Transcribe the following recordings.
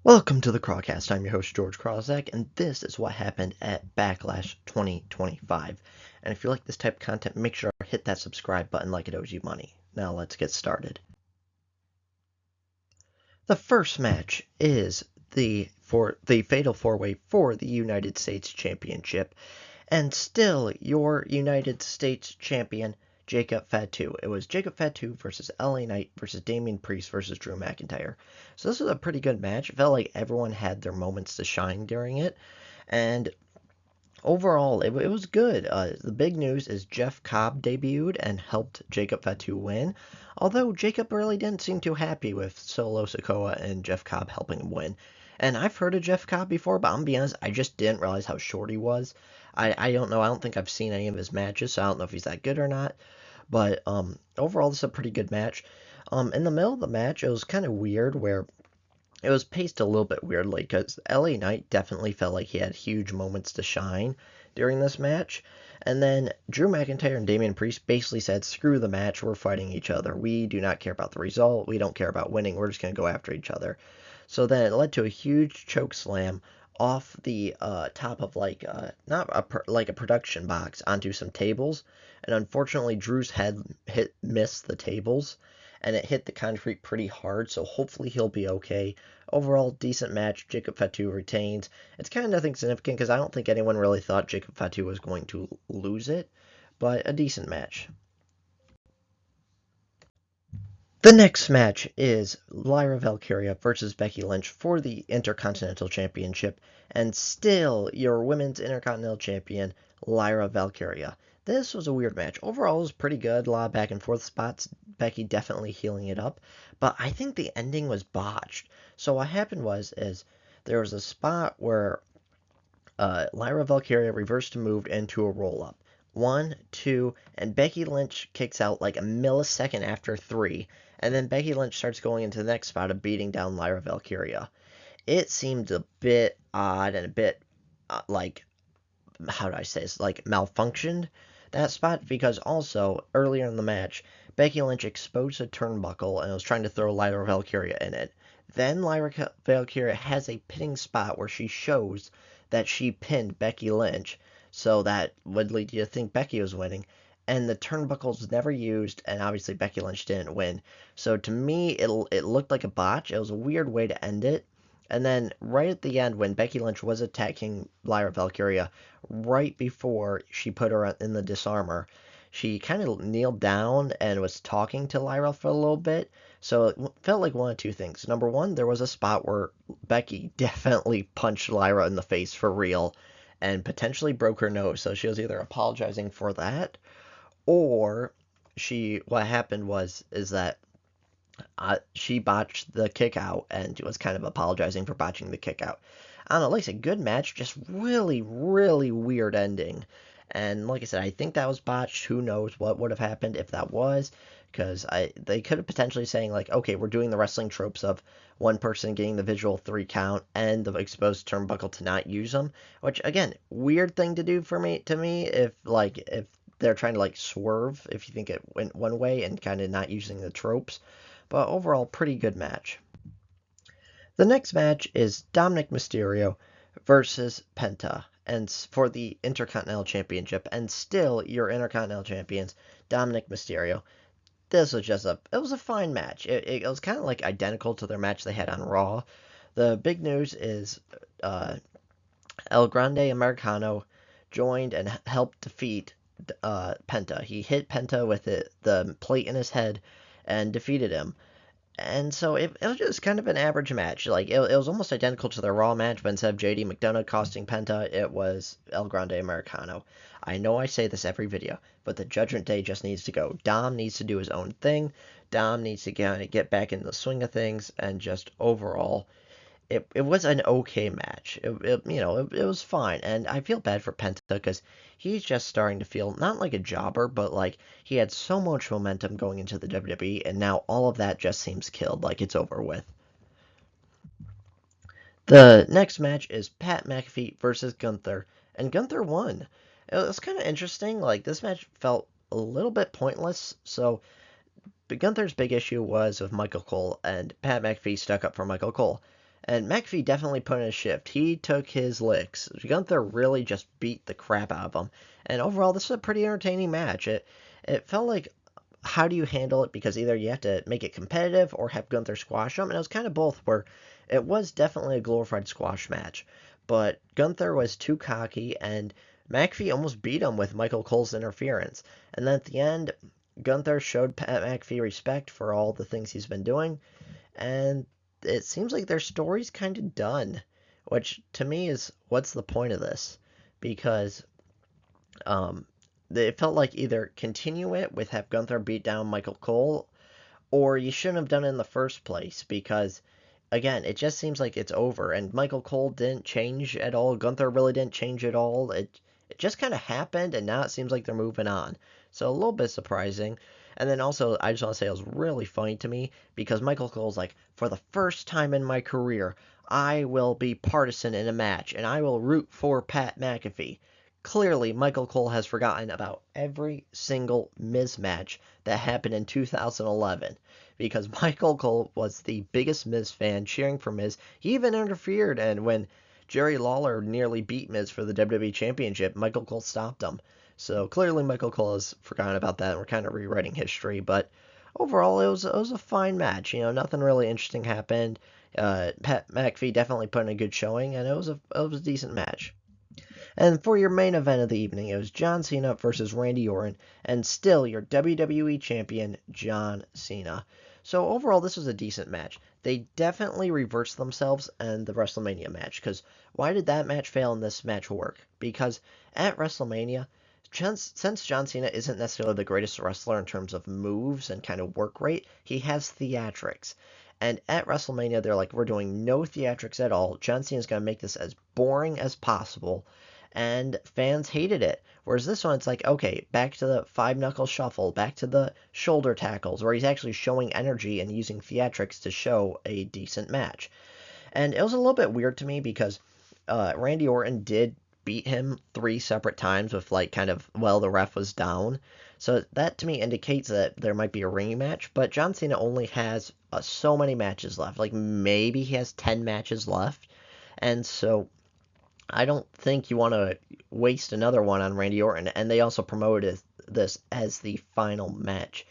Welcome to the Crawcast. I'm your host, George Krawczak, and this is what happened at Backlash 2025. And if you like this type of content, make sure to hit that subscribe button like it owes you money. Now let's get started. The first match is the Fatal 4-Way for the United States Championship, and still your United States Champion, Jacob Fatu. It was Jacob Fatu versus LA Knight versus Damian Priest versus Drew McIntyre. So this was a pretty good match. It felt like everyone had their moments to shine during it. And overall, it was good. The big news is Jeff Cobb debuted and helped Jacob Fatu win. Although Jacob really didn't seem too happy with Solo Sikoa and Jeff Cobb helping him win. And I've heard of Jeff Cobb before, but I'm gonna be honest, I just didn't realize how short he was. I don't know. I don't think I've seen any of his matches, so I don't know if he's that good or not. But overall, this is a pretty good match. In the middle of the match, it was kind of weird where it was paced a little bit weirdly because LA Knight definitely felt like he had huge moments to shine during this match. And then Drew McIntyre and Damian Priest basically said, screw the match, we're fighting each other. We do not care about the result. We don't care about winning. We're just going to go after each other. So then it led to a huge choke slam off the top of not like a production box onto some tables, and unfortunately Drew's head missed the tables, and it hit the concrete pretty hard. So hopefully he'll be okay. Overall, decent match. Jacob Fatu retains. It's kind of nothing significant because I don't think anyone really thought Jacob Fatu was going to lose it, but a decent match. The next match is Lyra Valkyria versus Becky Lynch for the Intercontinental Championship, and still your Women's Intercontinental Champion, Lyra Valkyria. This was a weird match. Overall, it was pretty good. A lot of back and forth spots. Becky definitely healing it up, but I think the ending was botched. So what happened is there was a spot where Lyra Valkyria reversed and moved into a roll up. 1, 2, and Becky Lynch kicks out like a millisecond after 3, and then Becky Lynch starts going into the next spot of beating down Lyra Valkyria. It seemed a bit odd and a bit how do I say this, like malfunctioned, that spot, because also earlier in the match, Becky Lynch exposed a turnbuckle and was trying to throw Lyra Valkyria in it. Then Lyra Valkyria has a pinning spot where she shows that she pinned Becky Lynch, so that would lead you to think Becky was winning. And the turnbuckle's never used, and obviously Becky Lynch didn't win. So to me, it looked like a botch. It was a weird way to end it. And then right at the end, when Becky Lynch was attacking Lyra Valkyria, right before she put her in the disarmor, she kind of kneeled down and was talking to Lyra for a little bit. So it felt like one of two things. Number one, there was a spot where Becky definitely punched Lyra in the face for real and potentially broke her nose. So she was either apologizing for that, or what happened is that she botched the kick out and was kind of apologizing for botching the kick out. I don't know, like I said, good match, just really, really weird ending. And like I said, I think that was botched. Who knows what would have happened if that was? Because they could have potentially saying like, okay, we're doing the wrestling tropes of one person getting the visual 3 count and the exposed turnbuckle to not use them. Which again, weird thing to do for me if they're trying to like swerve if you think it went one way and kind of not using the tropes. But overall, pretty good match. The next match is Dominic Mysterio versus Penta, and for the Intercontinental Championship, and still your Intercontinental Champions, Dominic Mysterio. This was it was a fine match. It was kind of like identical to their match they had on Raw. The big news is El Grande Americano joined and helped defeat Penta. He hit Penta with the plate in his head and defeated him. And so it was just kind of an average match. Like it was almost identical to the Raw match, but instead of JD McDonough costing Penta, it was El Grande Americano. I know I say this every video, but the Judgment Day just needs to go. Dom needs to do his own thing. Dom needs to get back in the swing of things, and just overall, it was an okay match. It was fine, and I feel bad for Penta because he's just starting to feel not like a jobber, but like he had so much momentum going into the WWE, and now all of that just seems killed, like it's over with. The next match is Pat McAfee versus Gunther, and Gunther won. It was kind of interesting. Like this match felt a little bit pointless. So, but Gunther's big issue was with Michael Cole, and Pat McAfee stuck up for Michael Cole. And McAfee definitely put in a shift. He took his licks. Gunther really just beat the crap out of him. And overall, this is a pretty entertaining match. It felt like, how do you handle it? Because either you have to make it competitive or have Gunther squash him. And it was kind of both, where it was definitely a glorified squash match. But Gunther was too cocky, and McAfee almost beat him with Michael Cole's interference. And then at the end, Gunther showed Pat McAfee respect for all the things he's been doing, and it seems like their story's kind of done, which to me is, what's the point of this? Because um, it felt like either continue it with have Gunther beat down Michael Cole, or you shouldn't have done it in the first place, because again, it just seems like it's over, and Michael Cole didn't change at all. Gunther really didn't change at all. It just kind of happened, and now it seems like they're moving on. So a little bit surprising. And then also, I just want to say it was really funny to me because Michael Cole's like, for the first time in my career, I will be partisan in a match, and I will root for Pat McAfee. Clearly, Michael Cole has forgotten about every single Miz match that happened in 2011 because Michael Cole was the biggest Miz fan, cheering for Miz. He even interfered, and when Jerry Lawler nearly beat Miz for the WWE Championship, Michael Cole stopped him. So clearly Michael Cole has forgotten about that, and we're kind of rewriting history. But overall, it was a fine match. Nothing really interesting happened. Pat McAfee definitely put in a good showing, and it was a decent match. And for your main event of the evening, it was John Cena versus Randy Orton, and still your WWE Champion, John Cena. So overall, this was a decent match. They definitely reversed themselves in the WrestleMania match, because why did that match fail and this match work? Because at WrestleMania, since John Cena isn't necessarily the greatest wrestler in terms of moves and kind of work rate, he has theatrics. And at WrestleMania, they're like, we're doing no theatrics at all. John Cena's going to make this as boring as possible, and fans hated it. Whereas this one, it's like, okay, back to the five knuckle shuffle, back to the shoulder tackles, where he's actually showing energy and using theatrics to show a decent match. And it was a little bit weird to me because Randy Orton did beat him 3 separate times with like kind of, well, the ref was down. So that to me indicates that there might be a rematch, but John Cena only has so many matches left. Like maybe he has 10 matches left. And so I don't think you want to waste another one on Randy Orton. And they also promoted this as the final match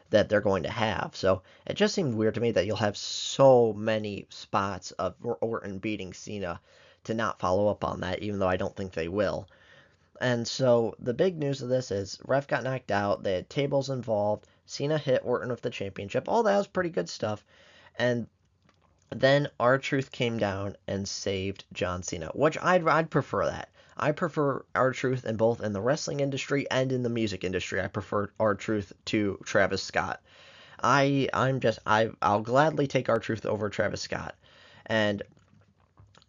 that they're going to have. So it just seemed weird to me that you'll have so many spots of Orton beating Cena to not follow up on that, even though I don't think they will. And so the big news of this is ref got knocked out. They had tables involved. Cena hit Orton with the championship. All that was pretty good stuff. And then R-Truth came down and saved John Cena, which I'd prefer that. I prefer R-Truth in both in the wrestling industry and in the music industry. I prefer R-Truth to Travis Scott. I'll gladly take R-Truth over Travis Scott. And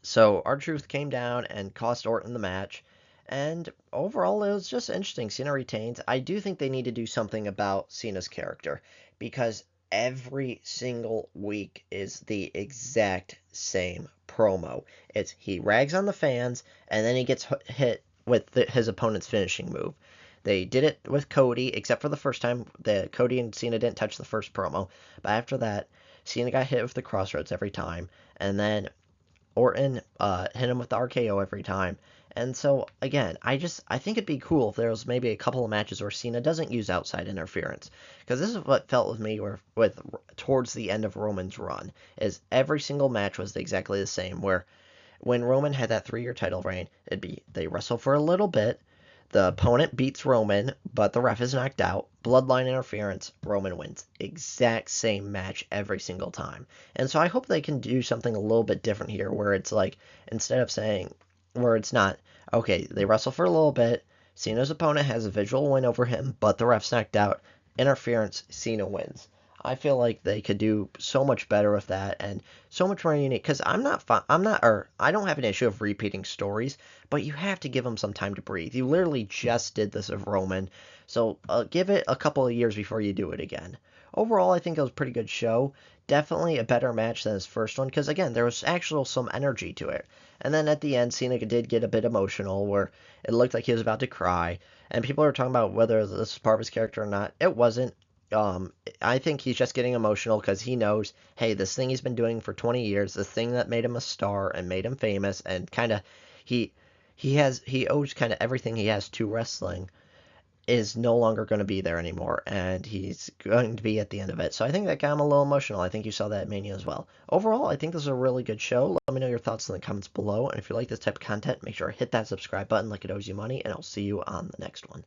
so R-Truth came down and cost Orton the match. And overall, it was just interesting. Cena retains. I do think they need to do something about Cena's character because every single week is the exact same promo. It's he rags on the fans, and then he gets hit with his opponent's finishing move. They did it with Cody, except for the first time. Cody and Cena didn't touch the first promo. But after that, Cena got hit with the crossroads every time. And then Orton hit him with the RKO every time. And so, again, I think it'd be cool if there was maybe a couple of matches where Cena doesn't use outside interference. Because this is what felt with me with towards the end of Roman's run, is every single match was exactly the same, where when Roman had that 3-year title reign, it'd be they wrestle for a little bit, the opponent beats Roman, but the ref is knocked out, bloodline interference, Roman wins. Exact same match every single time. And so I hope they can do something a little bit different here, where it's like, instead of saying, where it's not, okay, they wrestle for a little bit, Cena's opponent has a visual win over him, but the ref's knocked out, interference, Cena wins. I feel like they could do so much better with that and so much more unique. Because I don't have an issue of repeating stories, but you have to give them some time to breathe. You literally just did this of Roman, so give it a couple of years before you do it again. Overall, I think it was a pretty good show. Definitely a better match than his first one, because again, there was actual some energy to it. And then at the end, Cena did get a bit emotional, where it looked like he was about to cry. And people are talking about whether this was part of his character or not. It wasn't. Um, I think he's just getting emotional because he knows, hey, this thing he's been doing for 20 years, the thing that made him a star and made him famous, and kind of he he owes kind of everything he has to wrestling is no longer going to be there anymore, and he's going to be at the end of it. So I think that got him a little emotional. I think you saw that at Mania as well. Overall, I think this is a really good show. Let me know your thoughts in the comments below, and if you like this type of content, make sure to hit that subscribe button like it owes you money, and I'll see you on the next one.